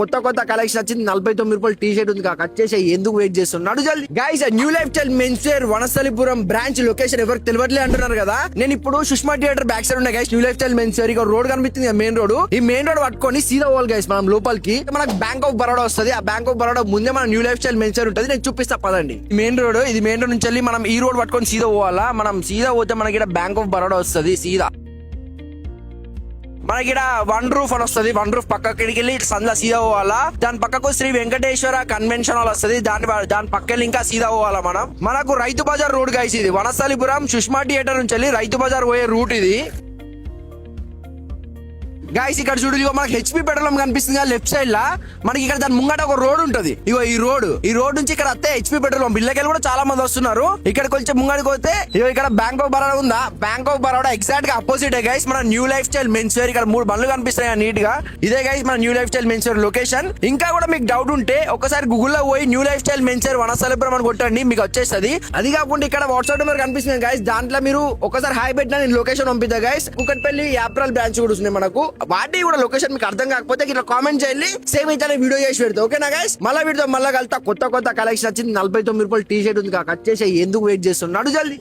కొత్త కొత్త కలెక్షన్ వచ్చింది. 49 రూపాయలు టీ షర్ట్ ఉంది, కట్ చేసి ఎందుకు వెయిట్ చేస్తున్నాడు జల్దీ. Guys new lifestyle men's wear Vanasthalipuram branch location ఎవరికి తెలియట్లే అంటున్నారు కదా. నేను ఇప్పుడు సుష్మా థియేటర్ బ్యాక్ సైడ్ ఉన్నా guys. New lifestyle men's wear road కనిపిస్తుంది, మెయిన్ రోడ్. ఈ మెయిన్ రోడ్ పట్టుకొని సీదా పోవాలి గైస్ మనం లోపలికి. మనకు బ్యాంక్ ఆఫ్ బరోడా వస్తుంది. ఆ బ్యాంక్ ఆఫ్ బరోడా ముందే మన new lifestyle men's wear ఉంటుంది. నేను చూపిస్తా పదండి. మెయిన్ రోడ్ ఇది. మెయిన్ రోడ్ నుంచి వెళ్ళి మనం ఈ రోడ్ పట్టుకొని సీదా పోవాలా. మనం సీదా పోతే మనకి ఇక్కడ బ్యాంక్ ఆఫ్ బరోడా వస్తుంది. సీదా మనకి ఇక్కడ వన్ రూఫ్ అని వస్తుంది. వన్ రూఫ్ పక్కకి వెళ్ళి సందా సీదా పోవాలా. దాని పక్కకు శ్రీ వెంకటేశ్వర కన్వెన్షన్ హాల్ వస్తుంది. దాని పక్కన ఇంకా సీదా పోవాలా మనం. మనకు రైతు బజార్ రోడ్ గైస్ ఇది. వనస్థలిపురం సుష్మా థియేటర్ నుంచి వెళ్ళి రైతు బజార్ పోయే రూట్ ఇది గైస్. ఇక్కడ చూడు, ఇగో మనకి హెచ్పి పెట్రోల్ కనిపిస్తుంది కదా లెఫ్ట్ సైడ్ లా. మనకి ఇక్కడ దాని ముంగట ఒక రోడ్ ఉంటది. ఇగో ఈ రోడ్ నుంచి ఇక్కడ వస్తే హెచ్పి పెట్రోల్ పంప్. ఇళ్ళకెళ్ళి కూడా చాలా మంది వస్తున్నారు. ఇక్కడ కొంచెం ముంగడికి పోతే ఇగో ఇక్కడ బ్యాంక్ ఆఫ్ బరోడా ఉందా. బ్యాంక్ ఆఫ్ బరోడా ఎగ్జాక్ట్ గా అపోజిట్ గైస్ మన new lifestyle men's wear. ఇక్కడ 3 బండ్లు కనిపిస్తాయి నీట్ గా. ఇదే గైస్ మన new lifestyle men's wear location. ఇంకా కూడా మీకు డౌట్ ఉంటే ఒకసారి గూగుల్ లో పోయి new lifestyle men's wear Vanasthalipuram అని కొట్టండి, మీకు వచ్చేస్తుంది. అది కాకుండా ఇక్కడ వాట్సాప్ నెంబర్ కనిపిస్తుంది గైస్. దాంట్లో మీరు ఒకసారి హాయ్ పెట్టినా నేను లొకేషన్ పంపిద్దా గైస్. కుకట్పల్లి యాప్రాల్ బ్రాంచ్ కూడా వస్తుంది మనకు. వాటి కూడా లొకేషన్ మీకు అర్థం కాకపోతే ఇట్లా కామెంట్ చేయండి, సేమ్ అయితే వీడియో చేసి పెడతా. ఓకేనా గైస్. మళ్ళీ వీడితో మళ్ళీ కలుతా. కొత్త కొత్త కలెక్షన్ వచ్చింది. 49 రూపాయలు టీ షర్ట్ ఉంది, కట్ చేసి ఎందుకు వెయిట్ చేస్తున్నాడు జల్దీ.